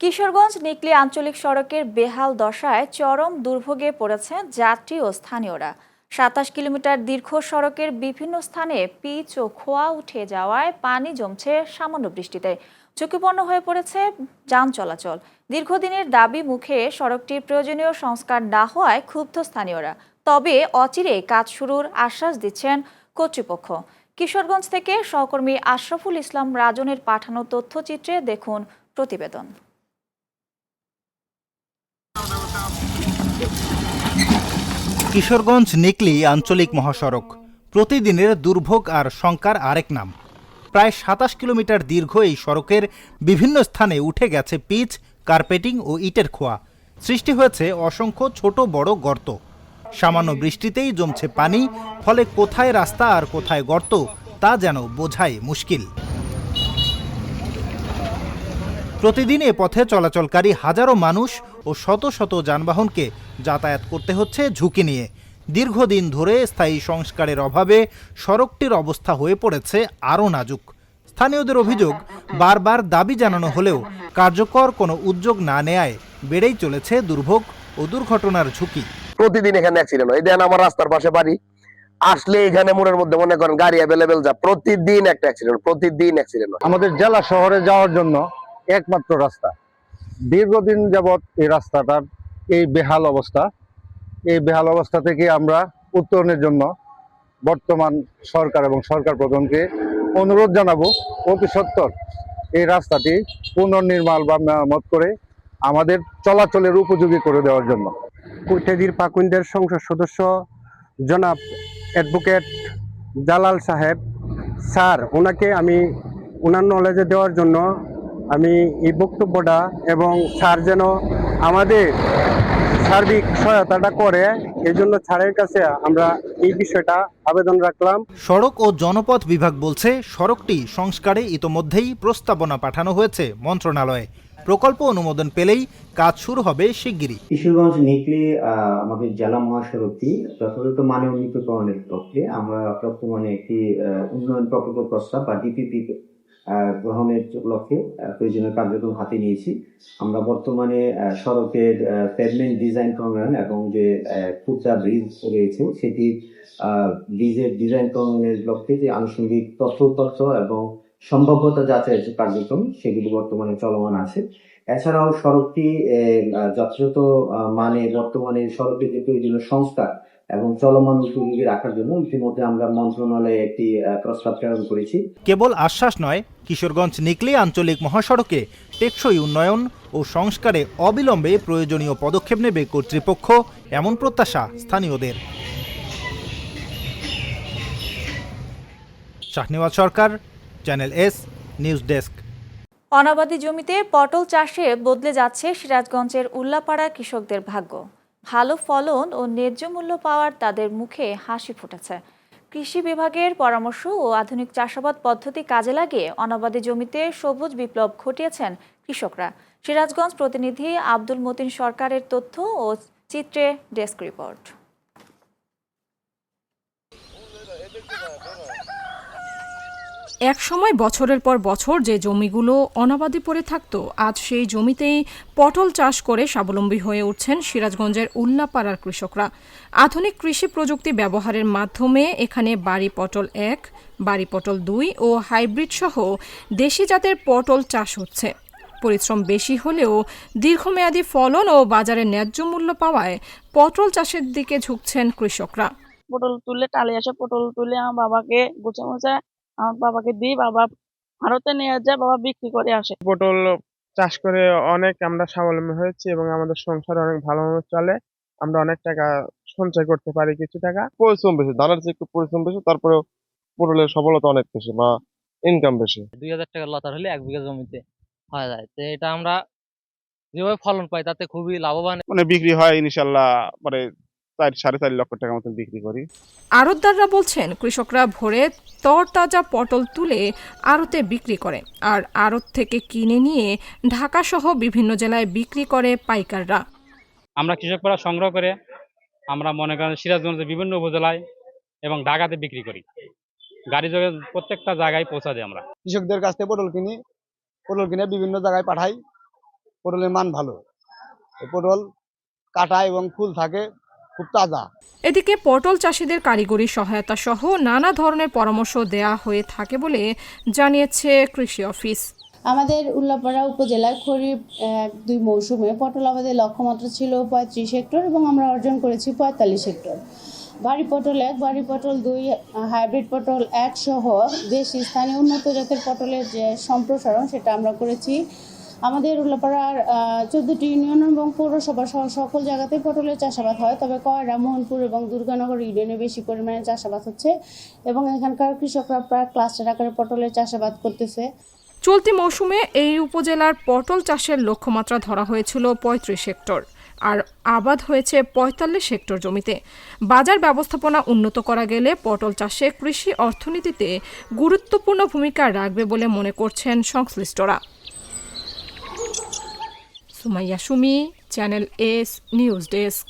কিশোরগঞ্জ নিকলী আঞ্চলিক সড়কের বেহাল দশায় চরম দুর্ভোগে পড়েছে যাত্রী ও স্থানীয়রা। ২৭ কিলোমিটার দীর্ঘ সড়কের বিভিন্ন স্থানে পিচ ও খোয়া উঠে যাওয়ায় পানি জমছে সামান্য বৃষ্টিতে। ঝুঁকিপূর্ণ হয়ে পড়েছে যান চলাচল। দীর্ঘদিনের দাবি মুখে সড়কটির প্রয়োজনীয় সংস্কার না হওয়ায় ক্ষুব্ধ স্থানীয়রা। তবে অচিরে কাজ শুরুর আশ্বাস দিচ্ছেন কর্তৃপক্ষ। কিশোরগঞ্জ থেকে সহকর্মী আশরাফুল ইসলাম রাজনের পাঠানো তথ্যচিত্রে দেখুন প্রতিবেদন। কিশোরগঞ্জ নিকলী আঞ্চলিক মহাসড়ক প্রতিদিনের দুর্ভোগ আর শঙ্কার আরেক নাম। প্রায় ২৭ কিলোমিটার দীর্ঘ এই সড়কের বিভিন্ন স্থানে উঠে গেছে পিচ, কার্পেটিং ও ইটের খোয়া। সৃষ্টি হয়েছে অসংখ্য ছোট বড় গর্ত। সামান্য বৃষ্টিতেই জমছে পানি, ফলে কোথায় রাস্তা আর কোথায় গর্ত তা যেন বোঝাই মুশকিল। প্রতিদিন এ পথে চলাচলকারী হাজারো মানুষ ও শত শত যানবাহনকে যাতায়াত করতে হচ্ছে ঝুঁকি নিয়ে। দীর্ঘদিন ধরে স্থায়ী সংস্কারের অভাবে সড়কটির অবস্থা হয়ে পড়েছে আরও নাজুক। স্থানীয়দের অভিযোগ, বারবার দাবি জানানো হলেও কার্যকর কোনো উদ্যোগ না নেয়ায় বেড়েই চলেছে দুর্ভোগ ও দুর্ঘটনার ঝুঁকি। প্রতিদিন এখানে অ্যাক্সিডেন্ট হয়। দেন আমার রাস্তার পাশে বাড়ি, আসলে এখানে মোড়ের মধ্যে মনে করেন গাড়ি অ্যাভেলেবেল, যা প্রতিদিন একটা অ্যাক্সিডেন্ট, প্রতিদিন অ্যাক্সিডেন্ট হয়। আমাদের জেলা শহরে যাওয়ার জন্য একমাত্র রাস্তা। দীর্ঘদিন যাবৎ এই রাস্তাটার এই বেহাল অবস্থা। এই বেহাল অবস্থা থেকে আমরা উত্তরণের জন্য বর্তমান সরকার এবং সরকার প্রধানকে অনুরোধ জানাবো অতি সত্বর এই রাস্তাটি পুনর্নির্মাণ বা মেরামত করে আমাদের চলাচলের উপযোগী করে দেওয়ার জন্য। কুটেদির পাকুন্দের সংসদ সদস্য জনাব অ্যাডভোকেট জালাল সাহেব স্যার, ওনাকে আমি ওনার নলেজে দেওয়ার জন্য আমি এই বক্তব্যটা, এবং স্যার যেন আমাদের সার্বিক সহায়তাটা করে, এই জন্য স্যারের কাছে আমরা এই বিষয়টা আবেদন রাখলাম। সড়ক ও জনপথ বিভাগ বলছে, সড়কটি সংস্কারে ইতোমধ্যেই প্রস্তাবনা পাঠানো হয়েছে মন্ত্রণালয়ে। প্রকল্প অনুমোদন পেলেই কাজ শুরু হবে শিগগিরই। কিশোরগঞ্জ নিকলী আমাদের জেলা মহাসড়কটি যথাযথ মানে উন্নীতকরণের লক্ষ্যে আমরা বর্তমানে একটি উন্নয়ন প্রকল্প প্রস্তাব বা ডিপিপি গ্রহণের লক্ষ্যে প্রয়োজনীয় কার্যক্রম হাতে নিয়েছি। আমরা বর্তমানে সড়কের পেভমেন্ট ডিজাইন প্রণয়ন এবং যে খুচরা ব্রিজ রয়েছে সেটি ব্রিজের ডিজাইন প্রণয়নের লক্ষ্যে যে আনুষঙ্গিক তথ্য এবং সম্ভাব্যতা যাচাইয়ের যে কার্যক্রম সেগুলো বর্তমানে চলমান আছে। এছাড়াও সড়কটি যথাযথ মানে বর্তমানে সড়কের যে প্রয়োজনীয় সংস্কার এবং চলমান উপযোগী রাখার জন্য ইতিমধ্যে আমরা মন্ত্রণালয়ে একটি প্রস্তাব প্রেরণ করেছি। কেবল আশ্বাস নয়, কিশোরগঞ্জ নিকলী আঞ্চলিক মহাসড়কে টেকসই উন্নয়ন ও সংস্কারে অবিলম্বে প্রয়োজনীয় পদক্ষেপ নেবে কর্তৃপক্ষ, এমন প্রত্যাশা স্থানীয়দের। শাহনেওয়াজ সরকার, চ্যানেল এস, নিউজ ডেস্ক। অনাবাদি জমিতে পটল চাষে বদলে যাচ্ছে সিরাজগঞ্জের উল্লাপাড়া কৃষকদের ভাগ্য। ভালো ফলন ও ন্যায্য মূল্য পাওয়ার তাদের মুখে হাসি ফুটেছে। কৃষি বিভাগের পরামর্শ ও আধুনিক চাষাবাদ পদ্ধতি কাজে লাগিয়ে অনাবাদি জমিতে সবুজ বিপ্লব ঘটিয়েছেন কৃষকরা। সিরাজগঞ্জ প্রতিনিধি আব্দুল মতিন সরকারের তথ্য ও চিত্রে ডেস্ক রিপোর্ট। এক সময় বছরের পর বছর যে জমিগুলো অনাবাদি পড়ে থাকতো, আজ সেই জমিতেই পটল চাষ করে স্বাবলম্বী হয়ে উঠছেন সিরাজগঞ্জের উল্লাপাড়ার কৃষকরা। আধুনিক কৃষি প্রযুক্তি ব্যবহারের মাধ্যমে এখানে বাড়ি পটল ১, বাড়ি পটল ২ ও হাইব্রিড সহ দেশি জাতের পটল চাষ হচ্ছে। পরিশ্রম বেশি হলেও দীর্ঘমেয়াদী ফলন ও বাজারে ন্যায্য মূল্য পাওয়ায় পটল চাষের দিকে ঝুঁকছেন কৃষকরা। পটল তুলে টালে আসে, পটল তুলে আমার বাবাকে গোছা মোছা আমার বাবাকে দিই, বাবা ভারতে নিয়ে যায়, বাবা বিক্রি করে আসে। পটল চাষ করে অনেক আমরা স্বাবলম্বী হয়েছি এবং আমাদের সংসার অনেক ভালোভাবে চলে। আমরা অনেক টাকা সঞ্চয় করতে পারি, কিছু টাকা। পরিশ্রম বেশি, ধানের চেয়ে একটু পরিশ্রম বেশি, তারপরেও পটলের সফলতা অনেক বেশি বা ইনকাম বেশি। ২,০০০ টাকা লতার হলে ১ বিঘা জমিতে হয়ে যায়। তো এটা আমরা যেভাবে ফলন পাই তাতে খুবই লাভবান। মানে বিক্রি হয় ইনশাল্লাহ মানে ৪-৪.৫ লক্ষ টাকা মতন বিক্রি করি। আড়তদাররা বলছেন, কৃষকরা ভোরে তরতাজা পটল তুলে আড়তে বিক্রি করে, আর আড়ত থেকে কিনে নিয়ে ঢাকা সহ বিভিন্ন জেলায় বিক্রি করে পাইকাররা। আমরা কৃষকরা সংগ্রহ করে আমরা মনে করেন সিরাজগঞ্জের বিভিন্ন উপজেলায় এবং ঢাকাতে বিক্রি করি। গাড়ি যোগে প্রত্যেকটা জায়গায় পৌঁছা দিই। আমরা কৃষকদের কাছ থেকে পটল কিনে বিভিন্ন জায়গায় পাঠাই, পটলের মান ভালো। এই পটল কাটা এবং ফুল থাকে খুব তাজা। এদিকে পটল চাষিদের কারিগরি সহায়তা সহ নানা ধরনের পরামর্শ দেয়া হয়ে থাকে বলে জানিয়েছে কৃষি অফিস। আমাদের উল্লাপাড়া উপজেলায় খরিফ 1-2 মৌসুমে পটল আমাদের লক্ষ্যমাত্রা ছিল 35 হেক্টর এবং আমরা অর্জন করেছি 45 হেক্টর। বাড়ি পটল 1, বাড়ি পটল 2, হাইব্রিড পটল 1 সহ দেশি স্থানীয় উন্নত জাতের পটলের যে সম্প্রসারণ সেটা আমরা করেছি। আমাদের উল্লাপাড়ার 14টি ইউনিয়ন এবং পৌরসভা সহ সকল জায়গাতেই পটলের চাষাবাদ হয়, তবে কয়রা, মোহনপুর এবং দুর্গানগর ইউনিয়নে বেশি পরিমাণে চাষাবাদ হচ্ছে এবং এখানকার কৃষকরা প্রায় ক্লাস্টার আকারে পটলের চাষাবাদ করতেছে। চলতি মৌসুমে এই উপজেলার পটল চাষের লক্ষ্যমাত্রা ধরা হয়েছিল 35 হেক্টর, আর আবাদ হয়েছে 45 হেক্টর জমিতে। বাজার ব্যবস্থাপনা উন্নত করা গেলে পটল চাষে কৃষি অর্থনীতিতে গুরুত্বপূর্ণ ভূমিকা রাখবে বলে মনে করছেন সংশ্লিষ্টরা। Sumaiya Sumi, channel S news desk.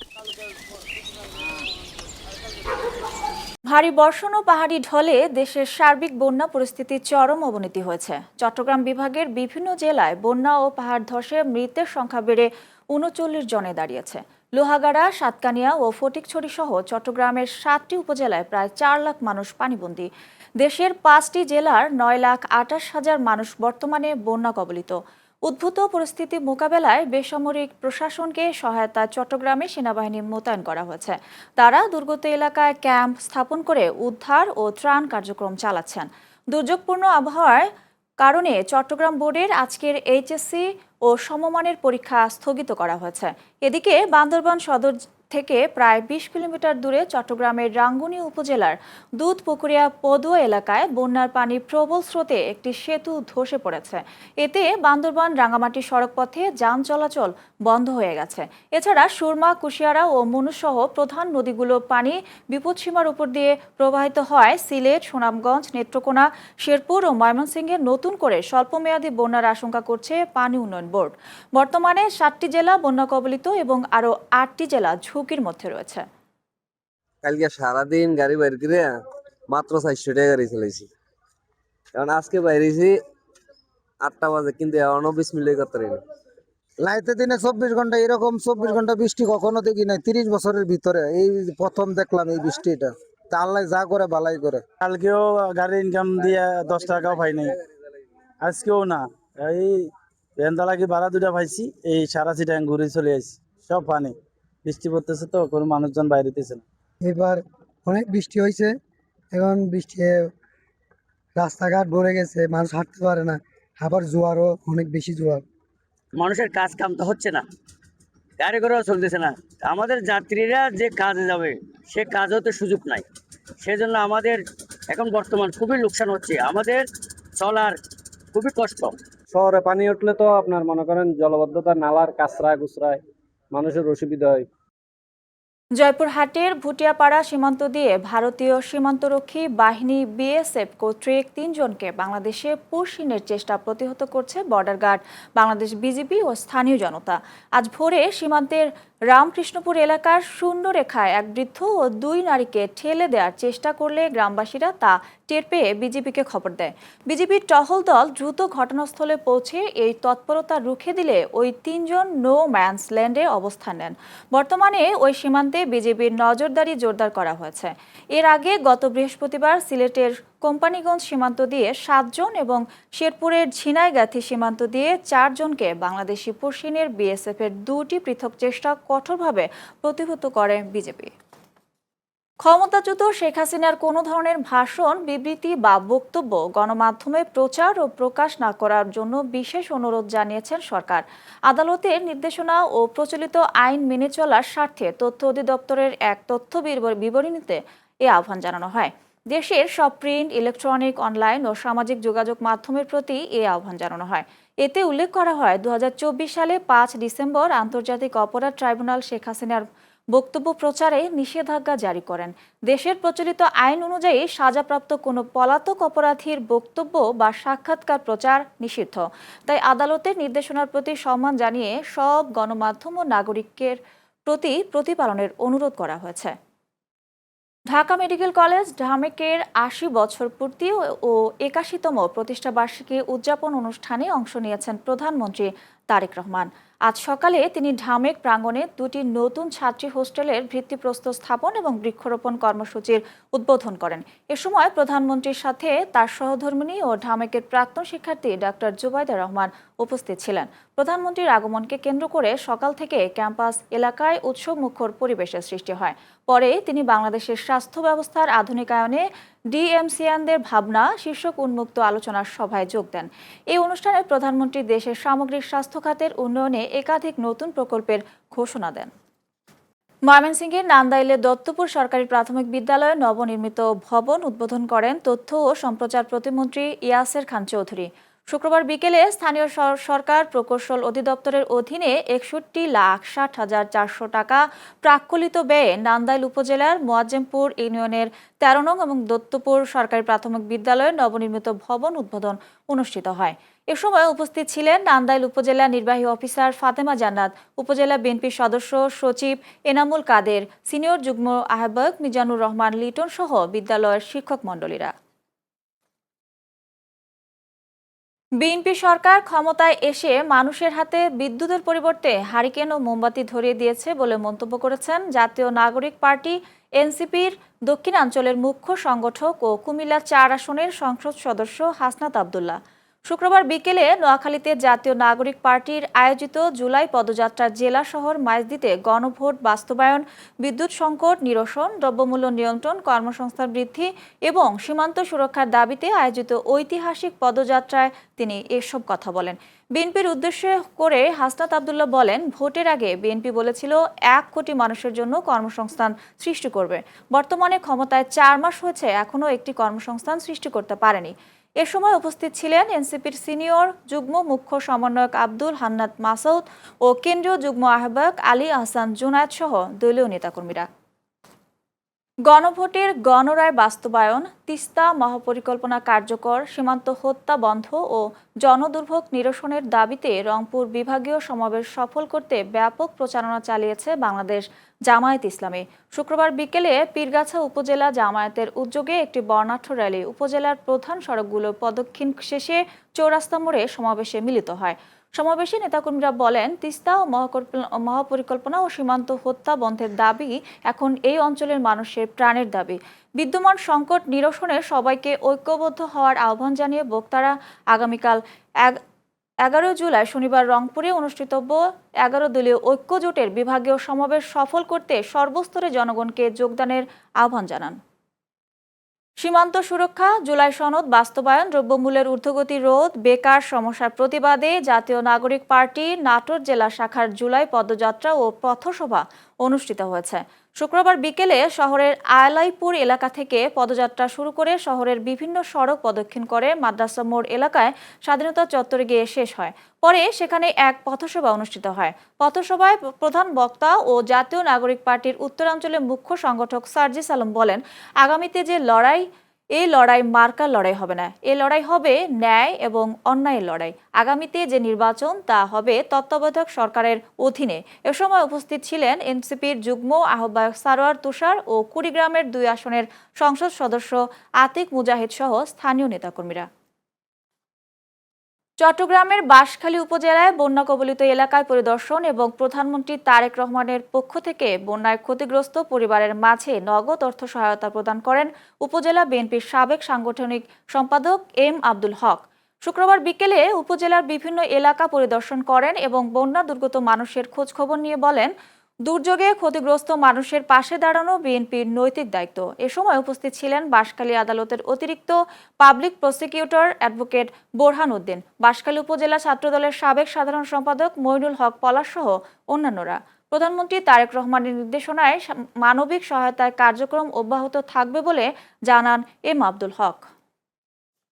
ভারী বর্ষণ ও পাহাড়ি ঢলে দেশের সার্বিক বন্যা পরিস্থিতির চরম অবনতি হয়েছে। চট্টগ্রাম বিভাগের বিভিন্ন জেলায় বন্যা ও পাহাড় ধসে মৃতের সংখ্যা বেড়ে 39 জনে দাঁড়িয়েছে। লোহাগাড়া, সাতকানিয়া ও ফটিকছড়ি সহ চট্টগ্রামের 7টি উপজেলায় প্রায় 4 লাখ মানুষ পানিবন্দী। দেশের 5টি জেলার 9,28,000 মানুষ বর্তমানে বন্যা কবলিত। উদ্ভূত পরিস্থিতি মোকাবেলায় বেসামরিক প্রশাসনকে সহায়তায় চট্টগ্রামে সেনাবাহিনী মোতায়েন করা হয়েছে। তারা দুর্গত এলাকায় ক্যাম্প স্থাপন করে উদ্ধার ও ত্রাণ কার্যক্রম চালাচ্ছেন। দুর্যোগপূর্ণ আবহাওয়ার কারণে চট্টগ্রাম বোর্ডের আজকের এইচএসসি ও সমমানের পরীক্ষা স্থগিত করা হয়েছে। এদিকে বান্দরবান সদর থেকে প্রায় 20 কিলোমিটার দূরে চট্টগ্রামের রাঙ্গুনি উপজেলার দুধপুকুরিয়া পদুয়া এলাকায় বন্যার পানি প্রবল স্রোতে একটি সেতু ধসে পড়েছে। এতে বান্দরবান রাঙ্গামাটি সড়কপথে যান চলাচল বন্ধ হয়ে গেছে। এছাড়া সুরমা, কুশিয়ারা ও মনুসহ প্রধান নদীগুলোর পানি বিপদসীমার উপর দিয়ে প্রবাহিত হয়। সিলেট, সুনামগঞ্জ, নেত্রকোনা, শেরপুর ও ময়মনসিংহে নতুন করে স্বল্পমেয়াদী বন্যার আশঙ্কা করছে পানি উন্নয়ন বোর্ড। বর্তমানে 7টি জেলা বন্যা কবলিত এবং আরও 8টি জেলা ঝুঁকির মধ্যে রয়েছে। কালকে সারাদিন গাড়ি বাইর করে মাত্র 400 টাকা গাড়ি চালাইছি, কারণ আজকে বাইরেছি 8টা বাজে, কিন্তু এখনো 20 মিনিট করতে পারিনি। লাইতে দিনে 24 ঘন্টা, এরকম 24 ঘন্টা বৃষ্টি কখনো দেখি নাই 30 বছরের ভিতরে। এই প্রথম দেখলাম এই বৃষ্টিটা। তা আল্লাহ যা করে বালাই করে। কালকেও গাড়ি ইনকাম দিয়ে 10 টাকাও পাই নাই, আজকেও না। এই ভ্যানদালাকি ভাড়া 2টা পাইছি, এই সারা চিটাং ঘুরে চলে আসছি। সব পানি, বৃষ্টি পড়তেছে তো কোনো মানুষজন বাইরেতেছে না। এবার অনেক বৃষ্টি হয়েছে, এখন বৃষ্টি রাস্তাঘাট ভরে গেছে, মানুষ হাঁটতে পারে না। আবার জোয়ারও অনেক বেশি জোয়ার। মানুষের কাজ কাম তো হচ্ছে না, গাড়ি ঘোড়াও চলতেছে না। আমাদের যাত্রীরা যে কাজে যাবে সে কাজও তো সুযোগ নাই। সেজন্য আমাদের এখন বর্তমান খুবই লোকসান হচ্ছে, আমাদের চলার খুবই কষ্ট। শহরে পানি উঠলে তো আপনার মনে করেন জলবদ্ধতা, নালার কাঁচরা গুচরায় মানুষের অসুবিধা হয়। জয়পুরহাটের ভুটিয়াপাড়া সীমান্ত দিয়ে ভারতীয় সীমান্তরক্ষী বাহিনী বিএসএফ কর্তৃক 3 জনকে বাংলাদেশে পুশিনের চেষ্টা প্রতিহত করছে বর্ডার গার্ড, বাংলাদেশ বিজিবি ও স্থানীয় জনতা। আজ ভোরে সীমান্তের রামকৃষ্ণপুর এলাকার শূন্য রেখায় এক বৃদ্ধ ও 2 নারীকে ঠেলে দেওয়ার চেষ্টা করলে গ্রামবাসীরা তা টের পেয়ে বিজিবিকে খবর দেয়। বিজিবির টহল দল দ্রুত ঘটনাস্থলে পৌঁছে এই তৎপরতা রুখে দিলে ওই 3 জন নো ম্যানস ল্যান্ডে অবস্থান নেন। বর্তমানে ওই সীমান্তে বিজিবির নজরদারি জোরদার করা হয়েছে। এর আগে গত বৃহস্পতিবার সিলেটের কোম্পানিগঞ্জ সীমান্ত দিয়ে 7 জন এবং শেরপুরের ঝিনাইগাথি সীমান্ত দিয়ে 4 জনকে বাংলাদেশি পুশিনের বিএসএফের 2টি পৃথক চেষ্টা কঠোরভাবে প্রতিহত করে বিজেপি। ক্ষমতাচ্যুত শেখ হাসিনার কোনো ধরনের ভাষণ, বিবৃতি বা বক্তব্য গণমাধ্যমে প্রচার ও প্রকাশ না করার জন্য বিশেষ অনুরোধ জানিয়েছেন সরকার। আদালতের নির্দেশনা ও প্রচলিত আইন মেনে চলার স্বার্থে তথ্য অধিদপ্তরের এক তথ্য বিবরণীতে এ আহ্বান জানানো হয়। দেশের সব প্রিন্ট, ইলেকট্রনিক, অনলাইন ও সামাজিক যোগাযোগ মাধ্যমের প্রতি এ আহ্বান জানানো হয়। এতে উল্লেখ করা হয় 2024 সালে 5 ডিসেম্বর আন্তর্জাতিক অপরাধ ট্রাইব্যুনাল শেখ হাসিনার বক্তব্য প্রচারে নিষেধাজ্ঞা জারি করেন। দেশের প্রচলিত আইন অনুযায়ী সাজাপ্রাপ্ত কোনো পলাতক অপরাধীর বক্তব্য বা সাক্ষাৎকার প্রচার নিষিদ্ধ। তাই আদালতের নির্দেশনার প্রতি সম্মান জানিয়ে সব গণমাধ্যম ও নাগরিকের প্রতি প্রতিপালনের অনুরোধ করা হয়েছে। ঢাকা মেডিকেল কলেজ ঢামেকের 80 বছর পূর্তি ও 81তম প্রতিষ্ঠাবার্ষিকী উদযাপন অনুষ্ঠানে অংশ নিয়েছেন প্রধানমন্ত্রী তারেক রহমান। আজ সকালে তিনি ঢামেক প্রাঙ্গণে দুটি নতুন ছাত্রী হোস্টেলের ভিত্তিপ্রস্তর স্থাপন এবং বৃক্ষরোপণ কর্মসূচির উদ্বোধন করেন। এ সময় প্রধানমন্ত্রীর সাথে তার সহধর্মিণী ও ঢামেকের প্রাক্তন শিক্ষার্থী ডক্টর জুবাইদা রহমান উপস্থিত ছিলেন। প্রধানমন্ত্রীর আগমনকে কেন্দ্র করে সকাল থেকে ক্যাম্পাস এলাকায় উৎসবমুখর পরিবেশের সৃষ্টি হয়। পরে তিনি বাংলাদেশের স্বাস্থ্য ব্যবস্থার আধুনিকায়নে ডিএমসিএনদের ভাবনা শীর্ষক উন্মুক্ত আলোচনার সভায় যোগ দেন। এই অনুষ্ঠানে প্রধানমন্ত্রী দেশের সামগ্রিক স্বাস্থ্য খাতের উন্নয়নে একাধিক নতুন প্রকল্পের ঘোষণা দেন। ময়মনসিংহের নান্দাইলে দত্তপুর সরকারি প্রাথমিক বিদ্যালয়ে নবনির্মিত ভবন উদ্বোধন করেন তথ্য ও সম্প্রচার প্রতিমন্ত্রী ইয়াসের খান চৌধুরী। শুক্রবার বিকেলে স্থানীয় সরকার প্রকৌশল অধিদপ্তরের অধীনে 61,60,400 টাকা প্রাক্কলিত ব্যয়ে নান্দাইল উপজেলার মোয়াজ্জেমপুর ইউনিয়নের 13 নং এবং দত্তপুর সরকারি প্রাথমিক বিদ্যালয়ের নবনির্মিত ভবন উদ্বোধন অনুষ্ঠিত হয়। এ সময় উপস্থিত ছিলেন নান্দাইল উপজেলা নির্বাহী অফিসার ফাতেমা জান্নাত, উপজেলা বিএনপির সদস্য সচিব এনামুল কাদের, সিনিয়র যুগ্ম আহ্বায়ক মিজানুর রহমান লিটন সহ বিদ্যালয়ের শিক্ষক মণ্ডলীরা। বিএনপি সরকার ক্ষমতায় এসে মানুষের হাতে বিদ্যুতের পরিবর্তে হারিকেন ও মোমবাতি ধরিয়ে দিয়েছে বলে মন্তব্য করেছেন জাতীয় নাগরিক পার্টি এনসিপির দক্ষিণাঞ্চলের মুখ্য সংগঠক ও কুমিল্লা 4 আসনের সংসদ সদস্য হাসনাত আব্দুল্লাহ। শুক্রবার বিকেলে নোয়াখালীতে জাতীয় নাগরিক পার্টির আয়োজিত জুলাই পদযাত্রার জেলা শহর মাইজদীতে গণভোট বাস্তবায়ন, বিদ্যুৎ সংকট নিরসন, দ্রব্যমূল্য নিয়ন্ত্রণ, কর্মসংস্থান বৃদ্ধি এবং সীমান্ত সুরক্ষার দাবিতে আয়োজিত ঐতিহাসিক পদযাত্রায় তিনি এসব কথা বলেন। বিএনপির উদ্দেশ্য করে হাসনাত আব্দুল্লাহ বলেন, ভোটের আগে বিএনপি বলেছিল 1 কোটি মানুষের জন্য কর্মসংস্থান সৃষ্টি করবে। বর্তমানে ক্ষমতায় 4 মাস হয়েছে, এখনও একটি কর্মসংস্থান সৃষ্টি করতে পারেনি। এ সময় উপস্থিত ছিলেন এনসিপির সিনিয়র যুগ্ম মুখ্য সমন্বয়ক আব্দুল হান্নান মাসউদ ও কেন্দ্রীয় যুগ্ম আহ্বায়ক আলী আহসান জুনায়েদ সহ দলীয় নেতাকর্মীরা। গণভোটের গণরায় বাস্তবায়ন, তিস্তা মহাপরিকল্পনা কার্যকর, সীমান্ত হত্যা বন্ধ ও জনদুর্ভোগ নিরসনের দাবিতে রংপুর বিভাগীয় সমাবেশ সফল করতে ব্যাপক প্রচারণা চালিয়েছে বাংলাদেশ জামায়াত ইসলামী। শুক্রবার বিকেলে পীরগাছা উপজেলা জামায়াতের উদ্যোগে একটি বর্ণাঢ্য র্যালি উপজেলার প্রধান সড়কগুলো প্রদক্ষিণ শেষে চৌরাস্তা মোড়ে সমাবেশে মিলিত হয়। সমাবেশে নেতাকর্মীরা বলেন, তিস্তা ও মহাপরিকল্পনা ও সীমান্ত হত্যা বন্ধের দাবি এখন এই অঞ্চলের মানুষের প্রাণের দাবি। বিদ্যমান সংকট নিরসনে সবাইকে ঐক্যবদ্ধ হওয়ার আহ্বান জানিয়ে বক্তারা আগামীকাল 11 জুলাই শনিবার রংপুরে অনুষ্ঠিতব্য 11 দলীয় ঐক্য জোটের বিভাগীয় সমাবেশ সফল করতে সর্বস্তরে জনগণকে যোগদানের আহ্বান জানান। সীমান্ত সুরক্ষা, জুলাই সনদ বাস্তবায়ন, দ্রব্যমূল্যের ঊর্ধ্বগতি রোধ, বেকার সমস্যার প্রতিবাদে জাতীয় নাগরিক পার্টি নাটোর জেলা শাখার জুলাই পদযাত্রা ও পথসভা অনুষ্ঠিত হয়েছে। শুক্রবার বিকেলে শহরের আয়লাইপুর এলাকা থেকে পদযাত্রা শুরু করে শহরের বিভিন্ন সড়ক প্রদক্ষিণ করে মাদ্রাসা মোড় এলাকায় স্বাধীনতা চত্বরে গিয়ে শেষ হয়। পরে সেখানে এক পথসভা অনুষ্ঠিত হয়। পথসভায় প্রধান বক্তা ও জাতীয় নাগরিক পার্টির উত্তরাঞ্চলের মুখ্য সংগঠক সার্জিস আলম বলেন, আগামীতে যে লড়াই, এই লড়াই মার্কার লড়াই হবে না, এই লড়াই হবে ন্যায় এবং অন্যায়ের লড়াই। আগামীতে যে নির্বাচন তা হবে তত্ত্বাবধায়ক সরকারের অধীনে। এ সময় উপস্থিত ছিলেন এনসিপির যুগ্ম আহ্বায়ক সারোয়ার তুষার ও কুড়িগ্রামের 2 আসনের সংসদ সদস্য আতিক মুজাহিদ সহ স্থানীয় নেতাকর্মীরা। চট্টগ্রামের বাঁশখালী উপজেলায় বন্যা কবলিত এলাকায় পরিদর্শন এবং প্রধানমন্ত্রী তারেক রহমানের পক্ষ থেকে বন্যায় ক্ষতিগ্রস্ত পরিবারের মাঝে নগদ অর্থ সহায়তা প্রদান করেন উপজেলা বিএনপির সাবেক সাংগঠনিক সম্পাদক এম আব্দুল হক। শুক্রবার বিকেলে উপজেলার বিভিন্ন এলাকা পরিদর্শন করেন এবং বন্যা দুর্গত মানুষের খোঁজখবর নিয়ে বলেন, দুর্যোগে ক্ষতিগ্রস্ত মানুষের পাশে দাঁড়ানো বিএনপির নৈতিক দায়িত্ব। এ সময় উপস্থিত ছিলেন বাঁশখালী আদালতের অতিরিক্ত public prosecutor advocate Borhan Uddin, Banshkhali উপজেলা ছাত্রদলের সাবেক সাধারণ সম্পাদক মইনুল হক পলাশ সহ অন্যান্যরা। প্রধানমন্ত্রী তারেক রহমানের নির্দেশনায় মানবিক সহায়তার কার্যক্রম অব্যাহত থাকবে বলে জানান এম আব্দুল হক।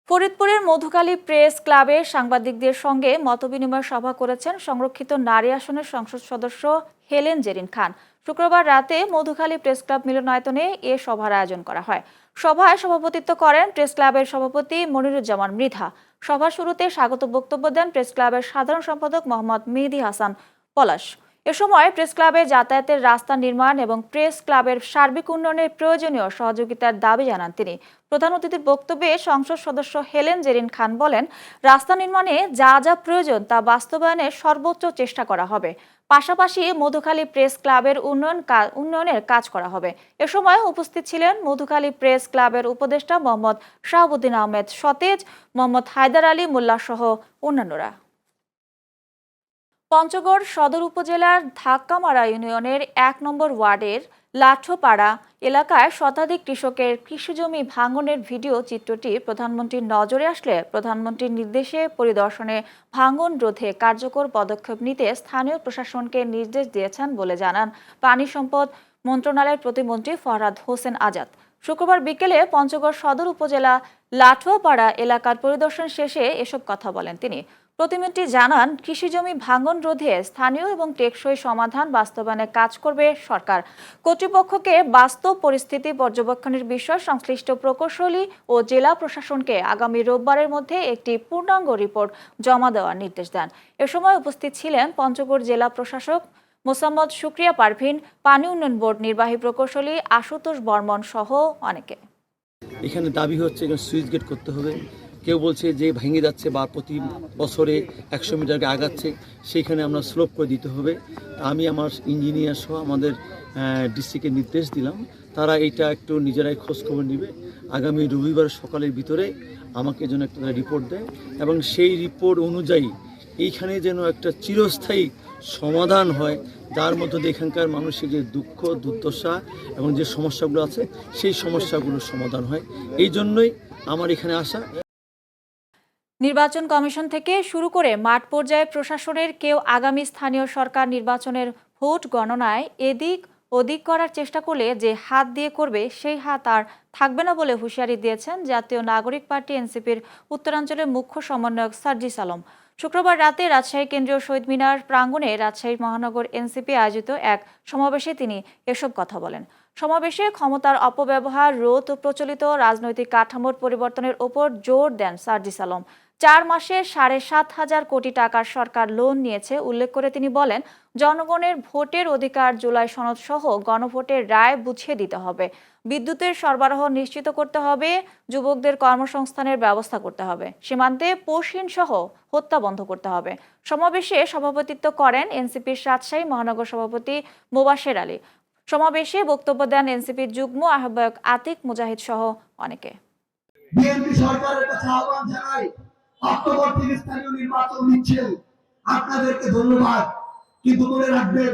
ফরিদপুরের মধুখালী প্রেস ক্লাবে সাংবাদিকদের সঙ্গে মতবিনিময় সভা করেছেন সংরক্ষিত নারী আসনের সংসদ সদস্য হেলেন জেরিন খান। শুক্রবার রাতে মধুখালী প্রেস ক্লাব মিলনায়তনে এ সভার আয়োজন করা হয়। সভায় সভাপতিত্ব করেন প্রেস ক্লাবের সভাপতি মনিরুজ্জামান মৃধা। সভা শুরুতে স্বাগত বক্তব্য দেন প্রেস ক্লাবের সাধারণ সম্পাদক মোহাম্মদ মেহেদী হাসান পলাশ। এ সময় প্রেস ক্লাবে যাতায়াতের রাস্তা নির্মাণ এবং প্রেস ক্লাবের সার্বিক উন্নয়নের প্রয়োজনীয় সহযোগিতার দাবি জানান তিনি। প্রধান অতিথির বক্তব্যে সংসদ সদস্য হেলেন জেরিন খান বলেন, রাস্তা নির্মাণে যা যা প্রয়োজন তা বাস্তবায়নের সর্বোচ্চ চেষ্টা করা হবে। পাশাপাশি মধুখালী প্রেস ক্লাবের উন্নয়নের কাজ করা হবে। এ সময় উপস্থিত ছিলেন মধুখালী প্রেস ক্লাবের উপদেষ্টা মোহাম্মদ শাহাবুদ্দিন আহমেদ সতেজ, মোহাম্মদ হায়দার আলী মোল্লা সহ অন্যান্যরা। পঞ্চগড় সদর উপজেলার ধাক্কামারা ইউনিয়নের ১ নম্বর ওয়ার্ডের লাঠোপাড়া এলাকায় শতাধিক কৃষকের কৃষিজমি ভাঙনের ভিডিও চিত্রটি প্রধানমন্ত্রীর নজরে আসলে প্রধানমন্ত্রীর নির্দেশে পরিদর্শনে ভাঙন রোধে কার্যকর পদক্ষেপ নিতে স্থানীয় প্রশাসনকে নির্দেশ দিয়েছেন বলে জানান পানি সম্পদ মন্ত্রণালয়ের প্রতিমন্ত্রী ফরহাদ হোসেন আজাদ। শুক্রবার বিকেলে পঞ্চগড় সদর উপজেলা লাঠোপাড়া এলাকার পরিদর্শন শেষে এসব কথা বলেন তিনি। প্রতিমন্ত্রী জানান, কৃষিজমি ভাঙন রোধে স্থানীয় এবং টেকসই সমাধান বাস্তবায়নে কাজ করবে সরকার। কর্তৃপক্ষকে বাস্তব পরিস্থিতি পর্যবেক্ষণের বিষয়ে সংশ্লিষ্ট প্রকৌশলী ও জেলা প্রশাসনকে আগামী রোববারের মধ্যে একটি পূর্ণাঙ্গ রিপোর্ট জমা দেওয়ার নির্দেশ দেন। এ সময় উপস্থিত ছিলেন পঞ্চগড় জেলা প্রশাসক মোসাম্মদ শুক্রিয়া পারভিন, পানি উন্নয়ন বোর্ড নির্বাহী প্রকৌশলী আশুতোষ বর্মন সহ অনেকে। এখানে দাবি হচ্ছে সুইচ গেট করতে হবে। কেউ বলছে যে ভেঙে যাচ্ছে বা প্রতি বছরে 100 মিটারকে আগাচ্ছে, সেইখানে আমরা স্লোপ করে দিতে হবে। আমি আমার ইঞ্জিনিয়ার সহ আমাদের ডিস্ট্রিক্টকে নির্দেশ দিলাম, তারা এইটা একটু নিজেরাই খোঁজখবর নেবে। আগামী রবিবার সকালের ভিতরে আমাকে যেন একটা রিপোর্ট দেয় এবং সেই রিপোর্ট অনুযায়ী এইখানে যেন একটা চিরস্থায়ী সমাধান হয়, যার মধ্যে এখানকার মানুষের যে দুঃখ দুর্দশা এবং যে সমস্যাগুলো আছে সেই সমস্যাগুলোর সমাধান হয়। এই জন্যই আমার এখানে আসা। নির্বাচন কমিশন থেকে শুরু করে মাঠ পর্যায়ে প্রশাসনের কেউ আগামী স্থানীয় সরকার নির্বাচনের ভোট গণনায় এদিক ওদিক করার চেষ্টা করলে যে হাত দিয়ে করবে সেই হাত আর থাকবে না বলে হুঁশিয়ারি দিয়েছেন জাতীয় নাগরিক পার্টি এনসিপির উত্তরাঞ্চলের মুখ্য সমন্বয়ক সার্জিস আলম। শুক্রবার রাতে রাজশাহী কেন্দ্রীয় শহীদ মিনার প্রাঙ্গণে রাজশাহী মহানগর এনসিপি আয়োজিত এক সমাবেশে তিনি এসব কথা বলেন। সমাবেশে ক্ষমতার অপব্যবহার রোধ ও প্রচলিত রাজনৈতিক কাঠামোর পরিবর্তনের ওপর জোর দেন সার্জিস আলম। 4 মাসে 7,500 কোটি টাকার সরকার লোন নিয়েছে উল্লেখ করে তিনি বলেন, জনগণের ভোটের অধিকার জুলাই সনদ সহ গণভোটের রায় বুঝিয়ে দিতে হবে। বিদ্যুতের সরবরাহ নিশ্চিত করতে হবে, যুবকদের কর্মসংস্থানের ব্যবস্থা করতে হবে, সীমান্তে পশিন সহ হত্যা বন্ধ করতে হবে। সমাবেশে সভাপতিত্ব করেন এনসিপির রাজশাহী মহানগর সভাপতি মোবাশের আলী। সমাবেশে বক্তব্য দেন এনসিপির যুগ্ম আহ্বায়ক আতিক মুজাহিদ সহ অনেকে। বিএনপি সরকারের কাছে আহ্বান জানাই, অক্টোবর থেকে স্থানীয় নির্বাচন নিচ্ছেন, আপনাদেরকে ধন্যবাদ। কিন্তু মনে রাখবেন,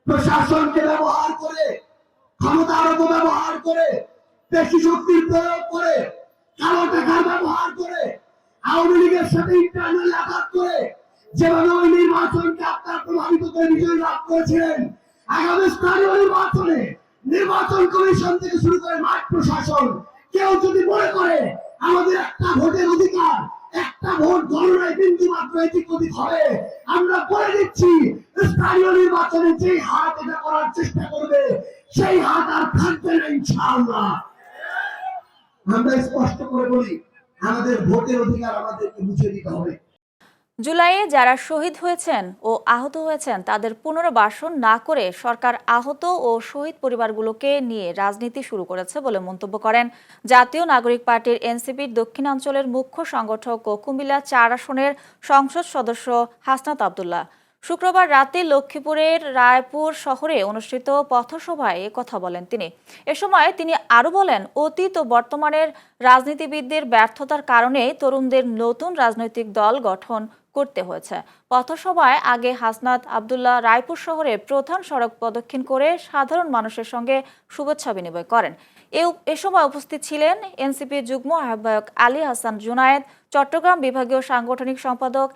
প্রশাসনকে ব্যবহার করে, ক্ষমতার অপব্যবহার করে, পেশি শক্তির প্রয়োগ করে, কালো টাকার ব্যবহার করে, আওয়ামী লীগের সাথে ইন্টারনাল আঘাত করে যেভাবে ওই নির্বাচনকে আপনারা প্রভাবিত করে বিজয় লাভ করেছিলেন, আগামী স্থানীয় নির্বাচনে নির্বাচন কমিশন থেকে শুরু করে মাঠ প্রশাসন কেউ যদি মনে করে আমাদের একটা ভোটের অধিকার, একটা ভোট গণনায় বিন্দু মাত্র এদিক ওদিক হবে, আমরা বলে দিচ্ছি স্থানীয় নির্বাচনে যে হাত এটা করার চেষ্টা করবে সেই হাত আর থাকবে না ইনশাআল্লাহ। আমরা স্পষ্ট করে বলি, আমাদের ভোটের অধিকার আমাদেরকে বুঝিয়ে দিতে হবে। জুলাইয়ে যারা শহীদ হয়েছেন ও আহত হয়েছেন তাদের পুনর্বাসন না করে সরকার আহত ও শহীদ পরিবারগুলোকে নিয়ে রাজনীতি শুরু করেছে বলে মন্তব্য করেন জাতীয় নাগরিক পার্টির এনসিপির দক্ষিণাঞ্চলের মুখ্য সংগঠক ও কুমিল্লা 4 আসনের সংসদ সদস্য হাসনাত আব্দুল্লাহ। শুক্রবার রাতে লক্ষ্মীপুরের রায়পুর শহরে অনুষ্ঠিত পথসভায় কথা বলেন তিনি। এ সময় তিনি আরও বলেন, অতীত ও বর্তমানের রাজনীতিবিদদের ব্যর্থতার কারণে তরুণদের নতুন রাজনৈতিক দল গঠন করতে হয়েছে। পথসভায় আগে হাসনাত আব্দুল্লাহ রায়পুর শহরে প্রধান সড়ক প্রদক্ষিণ করে সাধারণ মানুষের সঙ্গে শুভেচ্ছা বিনিময় করেন। এ সময় উপস্থিত ছিলেন এনসিপির যুগ্ম আহ্বায়ক আলী হাসান জুনায়েদ, চট্টগ্রাম বিভাগীয় সাংগঠনিক সম্পাদক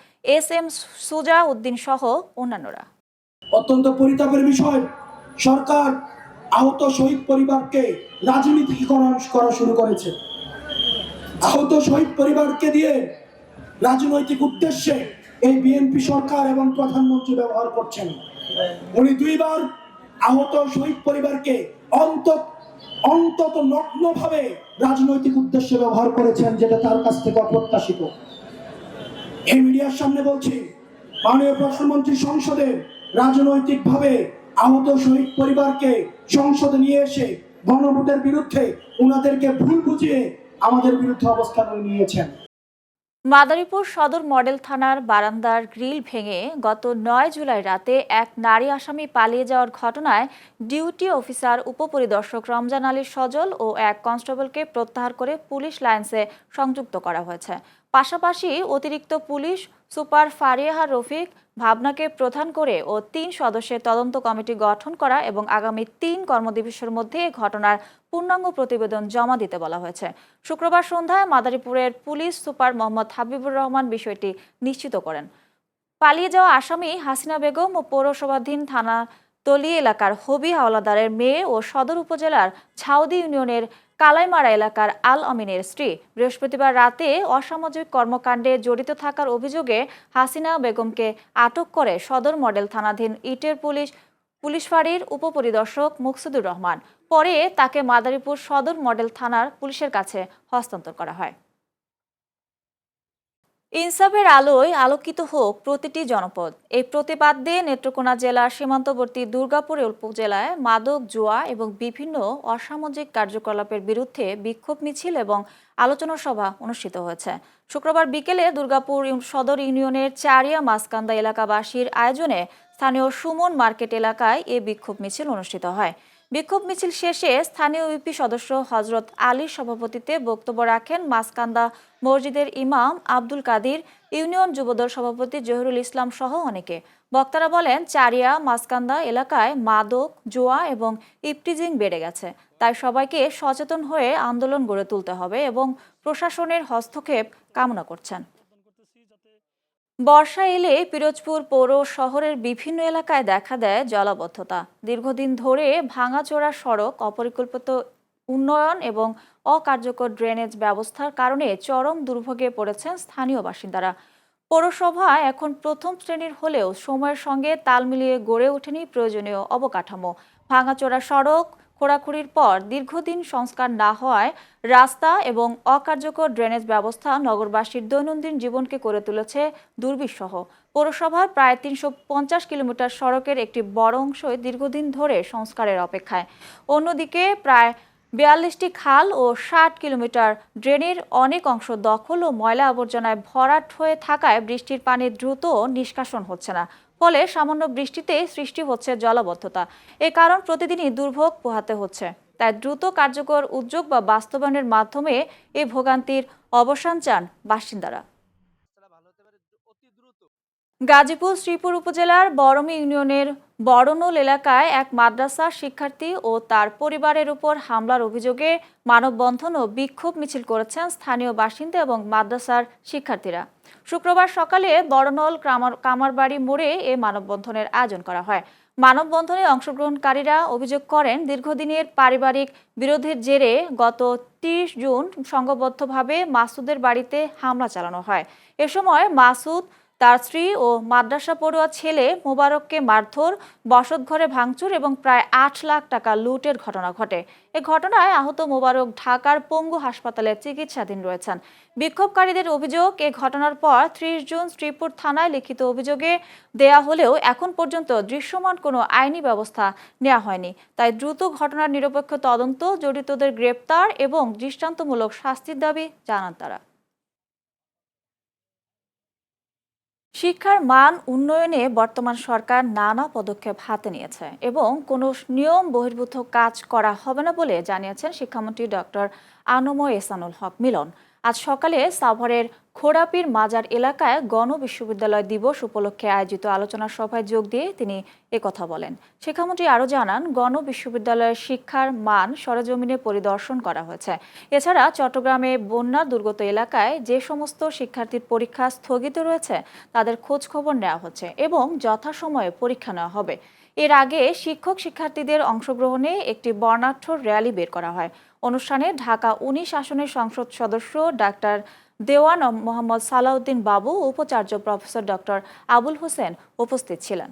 SM সুজা উদ্দিন সহ অন্যান্যরা। অত্যন্ত পরিতাপের বিষয়, সরকার আহত শহীদ পরিবারকে রাজনীতিকরণ করা শুরু করেছে। আহত শহীদ পরিবারকে দিয়ে রাজনৈতিক উদ্দেশ্যে এই বিএনপি সরকার এবং প্রধানমন্ত্রী ব্যবহার করছেন। উনি 2 বার আহত শহীদ পরিবারকে অন্তত নগ্নভাবে রাজনৈতিক উদ্দেশ্যে ব্যবহার করেছেন, যেটা তার কাছ থেকে অপ্রত্যাশিত। এই মিডিয়ার সামনে বলছি, মাননীয় প্রধানমন্ত্রী সংসদে রাজনৈতিকভাবে আহত শহীদ পরিবারকে সংসদে নিয়ে এসে গণভোটের বিরুদ্ধে উনাদেরকে ভুল বুঝিয়ে আমাদের বিরুদ্ধে অবস্থান নিয়েছেন। মাদারীপুর সদর মডেল থানার বারান্দার গ্রিল ভেঙে গত 9 জুলাই রাতে এক নারী আসামি পালিয়ে যাওয়ার ঘটনায় ডিউটি অফিসার উপপরিদর্শক রমজান আলীর সজল ও এক কনস্টেবলকে প্রত্যাহার করে পুলিশ লাইন্সে সংযুক্ত করা হয়েছে। পাশাপাশি অতিরিক্ত পুলিশ সুপার ফারিয়া রফিক ভাবনাকে প্রধান করে ও 3 সদস্যের তদন্ত কমিটি গঠন করা এবং আগামী 3 কর্মদিবসের মধ্যে ঘটনার পূর্ণাঙ্গ প্রতিবেদন জমা দিতে বলা হয়েছে। শুক্রবার সন্ধ্যায় মাদারীপুরের পুলিশ সুপার মোহাম্মদ হাবিবুর রহমান বিষয়টি নিশ্চিত করেন। পালিয়ে যাওয়া আসামি হাসিনা বেগম ও পৌরসভাধীন থানা তলি এলাকার হবি হাওলাদারের মেয়ে ও সদর উপজেলার ছাউদি ইউনিয়নের কালাইমারা এলাকার আল আমিনের স্ত্রী। বৃহস্পতিবার রাতে অসামাজিক কর্মকাণ্ডে জড়িত থাকার অভিযোগে হাসিনা বেগমকে আটক করে সদর মডেল থানাধীন ইটের পুলিশ ফাঁড়ির উপপরিদর্শক মুকসুদুর রহমান। পরে তাকে মাদারীপুর সদর মডেল থানার পুলিশের কাছে হস্তান্তর করা হয়। ইনসাফের আলোয় আলোকিত হোক প্রতিটি জনপদ, এই প্রতিবাদ দিয়ে নেত্রকোনা জেলার সীমান্তবর্তী দুর্গাপুর উপজেলায় মাদক, জুয়া এবং বিভিন্ন অসামাজিক কার্যকলাপের বিরুদ্ধে বিক্ষোভ মিছিল এবং আলোচনা সভা অনুষ্ঠিত হয়েছে। শুক্রবার বিকেলে দুর্গাপুর সদর ইউনিয়নের চারিয়া মাসকান্দা এলাকাবাসীর আয়োজনে স্থানীয় সুমন মার্কেট এলাকায় এ বিক্ষোভ মিছিল অনুষ্ঠিত হয়। বিক্ষোভ মিছিল শেষে স্থানীয় ইউপি সদস্য হজরত আলীর সভাপতিত্বে বক্তব্য রাখেন মাসকান্দা মসজিদের ইমাম আব্দুল কাদির, ইউনিয়ন যুবদল সভাপতি জহিরুল ইসলাম সহ অনেকে। বক্তারা বলেন, চারিয়া মাসকান্দা এলাকায় মাদক, জুয়া এবং ইফটিজিং বেড়ে গেছে, তাই সবাইকে সচেতন হয়ে আন্দোলন গড়ে তুলতে হবে এবং প্রশাসনের হস্তক্ষেপ কামনা করছেন। বর্ষা এলে পিরোজপুর পৌর শহরের বিভিন্ন এলাকায় দেখা দেয় জলাবদ্ধতা। দীর্ঘদিন ধরে ভাঙাচোরা সড়ক, অপরিকল্পিত উন্নয়ন এবং অকার্যকর ড্রেনেজ ব্যবস্থার কারণে চরম দুর্ভোগে পড়েছেন স্থানীয় বাসিন্দারা। পৌরসভা এখন প্রথম শ্রেণীর হলেও সময়ের সঙ্গে তাল মিলিয়ে গড়ে ওঠেনি প্রয়োজনীয় অবকাঠামো। ভাঙাচোরা সড়ক খোঁড়াখুড়ির পর দীর্ঘদিন সংস্কার না হওয়ায় রাস্তা এবং অকার্যকর ড্রেনেজ ব্যবস্থা নগরবাসীর দৈনন্দিন জীবনকে করে তুলেছে দুর্বিষহ। পৌরসভার প্রায় 350 কিলোমিটার সড়কের একটি বড় অংশই দীর্ঘদিন ধরে সংস্কারের অপেক্ষায়। অন্যদিকে প্রায় 42টি খাল ও 60 কিলোমিটার ড্রেনের অনেক অংশ দখল ও ময়লা আবর্জনায় ভরাট হয়ে থাকায় বৃষ্টির পানি দ্রুত নিষ্কাশন হচ্ছে না। ফলে সামান্য বৃষ্টিতে সৃষ্টি হচ্ছে জলাবদ্ধতা। এ কারণ প্রতিদিনই দুর্ভোগ পোহাতে হচ্ছে। তাই দ্রুত কার্যকর উদ্যোগ বা বাস্তবায়নের মাধ্যমে এই ভোগান্তির অবসান চান বাসিন্দারা। গাজীপুর শ্রীপুর উপজেলার বরমী ইউনিয়নের বড়নোল এলাকায় এক মাদ্রাসার শিক্ষার্থী ও তার পরিবারের উপর হামলার অভিযোগে মানববন্ধন ও বিক্ষোভ মিছিল করেছেন স্থানীয় বাসিন্দা এবং মাদ্রাসার শিক্ষার্থীরা। শুক্রবার সকালে বড়নোল কামারবাড়ি মোড়ে এ মানববন্ধনের আয়োজন করা হয়। মানববন্ধনে অংশগ্রহণকারীরা অভিযোগ করেন, দীর্ঘদিনের পারিবারিক বিরোধের জেরে গত 30 জুন সংঘবদ্ধভাবে মাসুদের বাড়িতে হামলা চালানো হয়। এ সময় মাসুদ, তার স্ত্রী ও মাদ্রাসা পড়ুয়া ছেলে মোবারককে মারধর, বসতঘরে ভাঙচুর এবং প্রায় 8 লাখ টাকা লুটের ঘটনা ঘটে। এ ঘটনায় আহত মোবারক ঢাকার পঙ্গু হাসপাতালে চিকিৎসাধীন রয়েছেন। বিক্ষোভকারীদের অভিযোগ, এ ঘটনার পর 30 জুন শ্রীপুর থানায় লিখিত অভিযোগে দেয়া হলেও এখন পর্যন্ত দৃশ্যমান কোনো আইনি ব্যবস্থা নেওয়া হয়নি। তাই দ্রুত ঘটনার নিরপেক্ষ তদন্ত, জড়িতদের গ্রেপ্তার এবং দৃষ্টান্তমূলক শাস্তির দাবি জানান তারা। শিক্ষার মান উন্নয়নে বর্তমান সরকার নানা পদক্ষেপ হাতে নিয়েছে এবং কোনো নিয়ম বহির্ভূত কাজ করা হবে না বলে জানিয়েছেন শিক্ষামন্ত্রী ডক্টর আনময় এহসানুল হক মিলন। আজ সকালে সাভারের খোড়াপীর মাজার এলাকায় গণবিশ্ববিদ্যালয় দিবস উপলক্ষে আয়োজিত আলোচনা সভায় যোগ দিয়ে তিনি একথা বলেন। শিক্ষামন্ত্রী আরও জানান, গণবিশ্ববিদ্যালয়ের শিক্ষার মান সরেজমিনে পরিদর্শন করা হয়েছে। এছাড়া চট্টগ্রামে বন্যা দুর্গত এলাকায় যে সমস্ত শিক্ষার্থীর পরীক্ষা স্থগিত রয়েছে তাদের খোঁজ খবর নেওয়া হচ্ছে এবং যথাসময়ে পরীক্ষা নেওয়া হবে। এর আগে শিক্ষক শিক্ষার্থীদের অংশগ্রহণে একটি বর্ণাঢ্য র্যালি বের করা হয়। অনুষ্ঠানে ঢাকা 19 আসনের সংসদ সদস্য ডাক্তার দেওয়ান মোহাম্মদ সালাউদ্দিন বাবু, উপাচার্য প্রফেসর ডক্টর আবুল হোসেন উপস্থিত ছিলেন।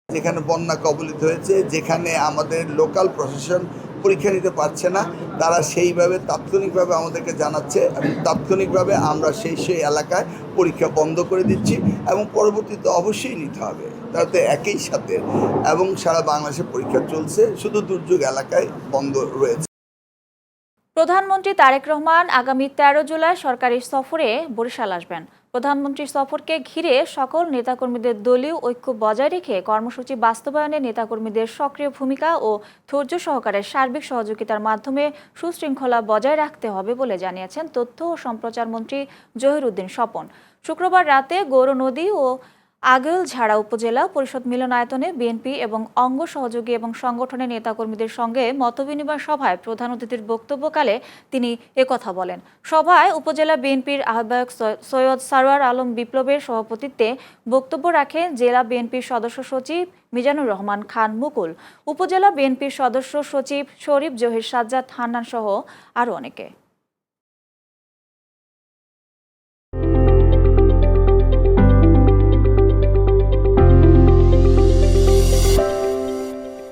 যেখানে বন্যা কবলিত হয়েছে, যেখানে আমাদের লোকাল প্রশাসন পরীক্ষা নিতে পারছে না, তারা সেইভাবে তাৎক্ষণিকভাবে আমাদেরকে জানাচ্ছে এবং তাৎক্ষণিকভাবে আমরা সেই এলাকায় পরীক্ষা বন্ধ করে দিচ্ছি এবং পরবর্তীতে অবশ্যই নিতে হবে, তাতে একই সাথে। এবং সারা বাংলাদেশে পরীক্ষা চলছে, শুধু দুর্যোগ এলাকায় বন্ধ রয়েছে। প্রধানমন্ত্রী তারেক রহমান আগামী 13 জুলাই সরকারি সফরে বরিশাল আসবেন। প্রধানমন্ত্রীর সফরকে ঘিরে সকল নেতাকর্মীদের দলীয় ঐক্য বজায় রেখে কর্মসূচি বাস্তবায়নে নেতাকর্মীদের সক্রিয় ভূমিকা ও ধৈর্য সহকারে সার্বিক সহযোগিতার মাধ্যমে সুশৃঙ্খলা বজায় রাখতে হবে বলে জানিয়েছেন তথ্য ও সম্প্রচার মন্ত্রী জহিরুদ্দিন স্বপন। শুক্রবার রাতে গৌরনদী ও আগৈলঝাড়া উপজেলা পরিষদ মিলনায়তনে বিএনপি এবং অঙ্গ সহযোগী এবং সংগঠনের নেতাকর্মীদের সঙ্গে মতবিনিময় সভায় প্রধান অতিথির বক্তব্যকালে তিনি একথা বলেন। সভায় উপজেলা বিএনপির আহ্বায়ক সৈয়দ সারোয়ার আলম বিপ্লবের সভাপতিত্বে বক্তব্য রাখেন জেলা বিএনপির সদস্য সচিব মিজানুর রহমান খান মুকুল, উপজেলা বিএনপির সদস্য সচিব শরীফ জহির সাজ্জাদ হান্নান সহ আরও অনেকে।